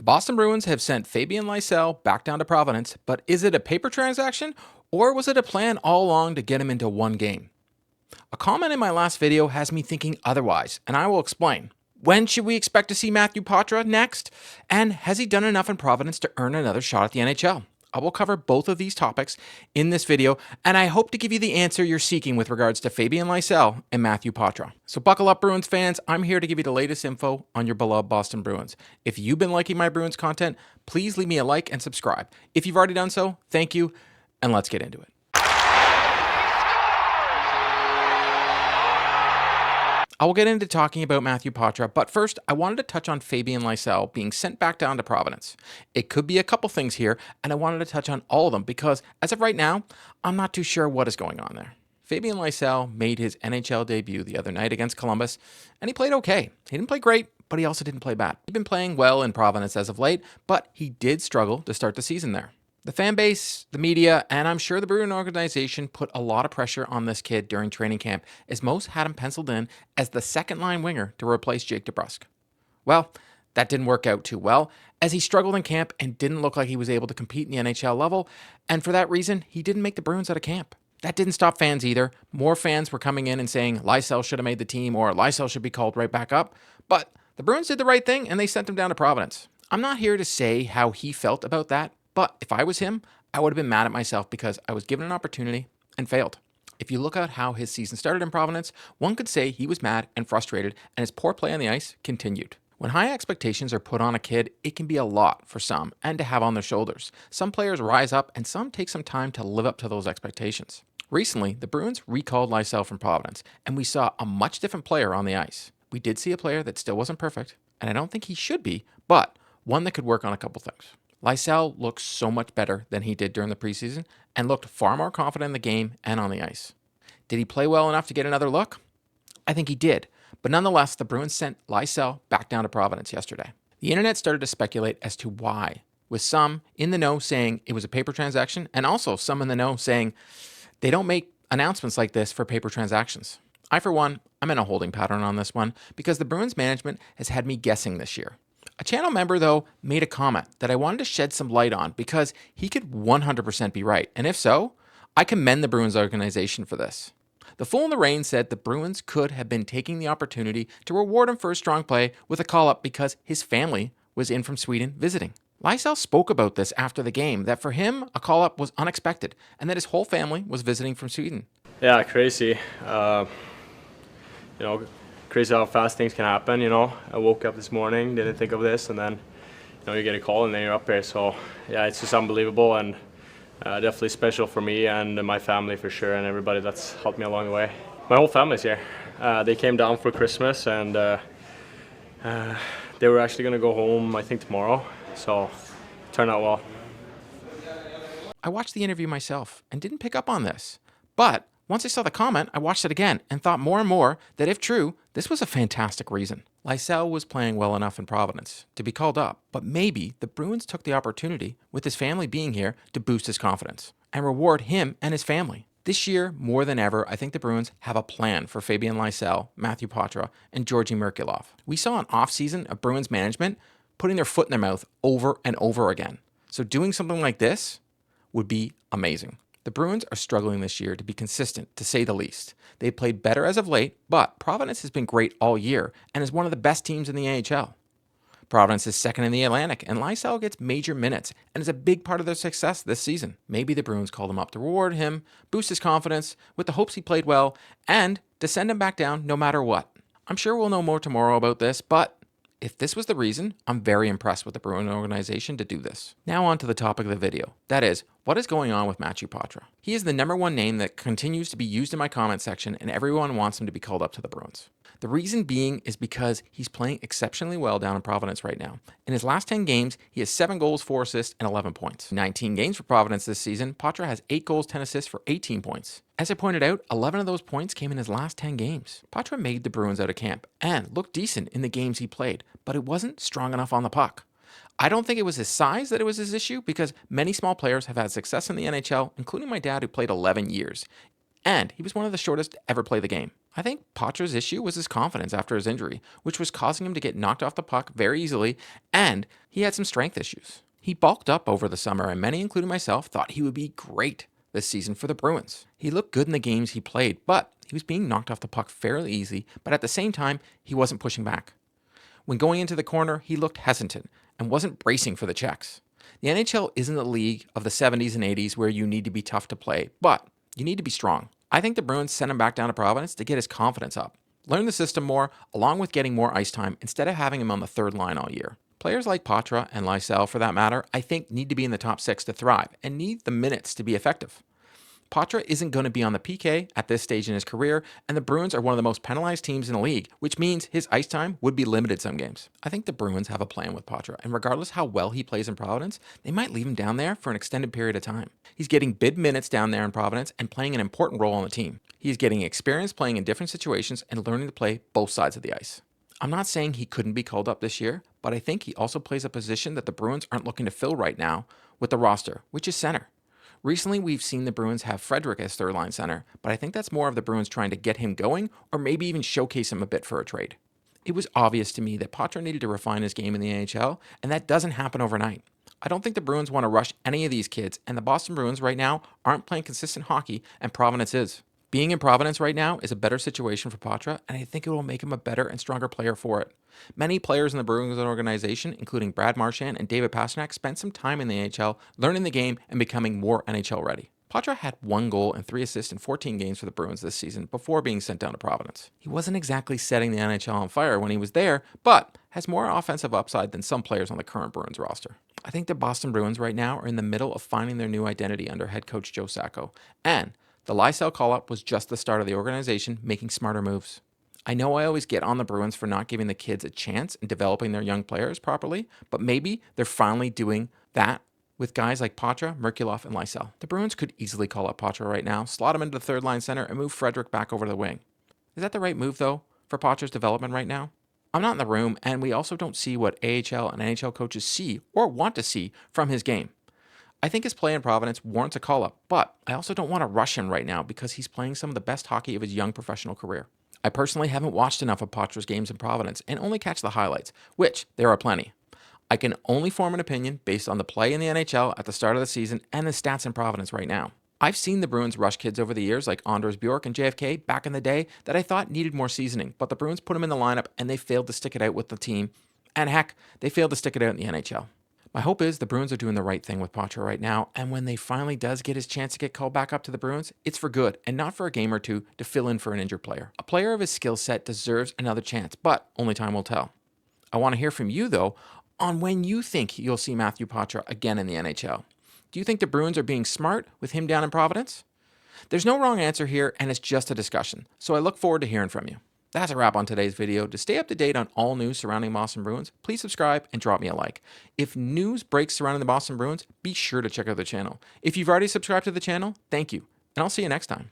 Boston Bruins have sent Fabian Lysell back down to Providence, but is it a paper transaction or was it a plan all along to get him into one game? A comment in my last video has me thinking otherwise, and I will explain. When should we expect to see Matthew Poitras next? And has he done enough in Providence to earn another shot at the NHL? I will cover both of these topics in this video, and I hope to give you the answer you're seeking with regards to Fabian Lysell and Matthew Poitras. So buckle up, Bruins fans. I'm here to give you the latest info on your beloved Boston Bruins. If you've been liking my Bruins content, please leave me a like and subscribe. If you've already done so, thank you, and let's get into it. I will get into talking about Matthew Poitras, but first, I wanted to touch on Fabian Lysell being sent back down to Providence. It could be a couple things here, and I wanted to touch on all of them because, as of right now, I'm not too sure what is going on there. Fabian Lysell made his NHL debut the other night against Columbus, and he played okay. He didn't play great, but he also didn't play bad. He'd been playing well in Providence as of late, but he did struggle to start the season there. The fan base, the media, and I'm sure the Bruins organization put a lot of pressure on this kid during training camp, as most had him penciled in as the second-line winger to replace Jake DeBrusk. Well, that didn't work out too well, as he struggled in camp and didn't look like he was able to compete in the NHL level, and for that reason, he didn't make the Bruins out of camp. That didn't stop fans either. More fans were coming in and saying Lysell should have made the team or Lysell should be called right back up, but the Bruins did the right thing and they sent him down to Providence. I'm not here to say how he felt about that, but if I was him, I would have been mad at myself because I was given an opportunity and failed. If you look at how his season started in Providence, one could say he was mad and frustrated, and his poor play on the ice continued. When high expectations are put on a kid, it can be a lot for some and to have on their shoulders. Some players rise up and some take some time to live up to those expectations. Recently, the Bruins recalled Lysell from Providence, and we saw a much different player on the ice. We did see a player that still wasn't perfect, and I don't think he should be, but one that could work on a couple things. Lysell looks so much better than he did during the preseason and looked far more confident in the game and on the ice. Did he play well enough to get another look? I think he did, but nonetheless, the Bruins sent Lysell back down to Providence yesterday. The internet started to speculate as to why, with some in the know saying it was a paper transaction and also some in the know saying they don't make announcements like this for paper transactions. I, for one, I'm in a holding pattern on this one because the Bruins management has had me guessing this year. A channel member, though, made a comment that I wanted to shed some light on because he could 100% be right. And if so, I commend the Bruins organization for this. The Fool in the Rain said the Bruins could have been taking the opportunity to reward him for his strong play with a call-up because his family was in from Sweden visiting. Lysell spoke about this after the game, that for him, a call-up was unexpected and that his whole family was visiting from Sweden. Yeah, crazy. Crazy how fast things can happen, I woke up this morning, didn't think of this, and then, you get a call and then you're up here. So, yeah, it's just unbelievable and definitely special for me and my family for sure, and everybody that's helped me along the way. My whole family's here. They came down for Christmas and they were actually going to go home, I think, tomorrow. So, it turned out well. I watched the interview myself and didn't pick up on this, but once I saw the comment, I watched it again and thought more and more that if true, this was a fantastic reason. Lysell was playing well enough in Providence to be called up, but maybe the Bruins took the opportunity, with his family being here, to boost his confidence and reward him and his family. This year, more than ever, I think the Bruins have a plan for Fabian Lysell, Matthew Poitras, and Georgi Merkulov. We saw an offseason of Bruins management putting their foot in their mouth over and over again. So doing something like this would be amazing. The Bruins are struggling this year to be consistent, to say the least. They've played better as of late, but Providence has been great all year and is one of the best teams in the NHL. Providence is second in the Atlantic, and Lysell gets major minutes and is a big part of their success this season. Maybe the Bruins called him up to reward him, boost his confidence, with the hopes he played well, and to send him back down no matter what. I'm sure we'll know more tomorrow about this, but if this was the reason, I'm very impressed with the Bruins organization to do this. Now on to the topic of the video. That is, what is going on with Matthew Poitras? He is the #1 name that continues to be used in my comment section, and everyone wants him to be called up to the Bruins. The reason being is because he's playing exceptionally well down in Providence right now. In his last 10 games, he has 7 goals, 4 assists, and 11 points. 19 games for Providence this season, Poitras has 8 goals, 10 assists for 18 points. As I pointed out, 11 of those points came in his last 10 games. Poitras made the Bruins out of camp and looked decent in the games he played, but it wasn't strong enough on the puck. I don't think it was his size that it was his issue, because many small players have had success in the NHL, including my dad, who played 11 years. And he was one of the shortest to ever play the game. I think Poitras's issue was his confidence after his injury, which was causing him to get knocked off the puck very easily, and he had some strength issues. He bulked up over the summer, and many, including myself, thought he would be great this season for the Bruins. He looked good in the games he played, but he was being knocked off the puck fairly easy, but at the same time, he wasn't pushing back. When going into the corner, he looked hesitant and wasn't bracing for the checks. The NHL isn't the league of the 70s and 80s where you need to be tough to play, but you need to be strong. I think the Bruins sent him back down to Providence to get his confidence up, learn the system more, along with getting more ice time instead of having him on the third line all year. Players like Poitras and Lysell, for that matter, I think need to be in the top 6 to thrive and need the minutes to be effective. Poitras isn't going to be on the PK at this stage in his career, and the Bruins are one of the most penalized teams in the league, which means his ice time would be limited some games. I think the Bruins have a plan with Poitras, and regardless how well he plays in Providence, they might leave him down there for an extended period of time. He's getting big minutes down there in Providence and playing an important role on the team. He is getting experience playing in different situations and learning to play both sides of the ice. I'm not saying he couldn't be called up this year, but I think he also plays a position that the Bruins aren't looking to fill right now with the roster, which is center. Recently, we've seen the Bruins have Frederic as third-line center, but I think that's more of the Bruins trying to get him going or maybe even showcase him a bit for a trade. It was obvious to me that Poitras needed to refine his game in the NHL, and that doesn't happen overnight. I don't think the Bruins want to rush any of these kids, and the Boston Bruins right now aren't playing consistent hockey, and Providence is. Being in Providence right now is a better situation for Poitras, and I think it will make him a better and stronger player for it. Many players in the Bruins organization, including Brad Marchand and David Pastrnak, spent some time in the NHL, learning the game and becoming more NHL ready. Poitras had 1 goal and 3 assists in 14 games for the Bruins this season before being sent down to Providence. He wasn't exactly setting the NHL on fire when he was there, but has more offensive upside than some players on the current Bruins roster. I think the Boston Bruins right now are in the middle of finding their new identity under head coach Joe Sacco, and the Lysell call-up was just the start of the organization making smarter moves. I know I always get on the Bruins for not giving the kids a chance in developing their young players properly, but maybe they're finally doing that with guys like Poitras, Merkulov, and Lysell. The Bruins could easily call up Poitras right now, slot him into the third-line center, and move Frederic back over to the wing. Is that the right move, though, for Poitras' development right now? I'm not in the room, and we also don't see what AHL and NHL coaches see or want to see from his game. I think his play in Providence warrants a call-up, but I also don't want to rush him right now because he's playing some of the best hockey of his young professional career. I personally haven't watched enough of Poitras' games in Providence and only catch the highlights, which there are plenty. I can only form an opinion based on the play in the NHL at the start of the season and the stats in Providence right now. I've seen the Bruins rush kids over the years like Anders Bjork and JFK back in the day that I thought needed more seasoning, but the Bruins put them in the lineup and they failed to stick it out with the team, and heck, they failed to stick it out in the NHL. My hope is the Bruins are doing the right thing with Poitras right now, and when they finally does get his chance to get called back up to the Bruins, it's for good and not for a game or two to fill in for an injured player. A player of his skill set deserves another chance, but only time will tell. I want to hear from you, though, on when you think you'll see Matthew Poitras again in the NHL. Do you think the Bruins are being smart with him down in Providence? There's no wrong answer here, and it's just a discussion, so I look forward to hearing from you. That's a wrap on today's video. To stay up to date on all news surrounding Boston Bruins, please subscribe and drop me a like. If news breaks surrounding the Boston Bruins, be sure to check out the channel. If you've already subscribed to the channel, thank you, and I'll see you next time.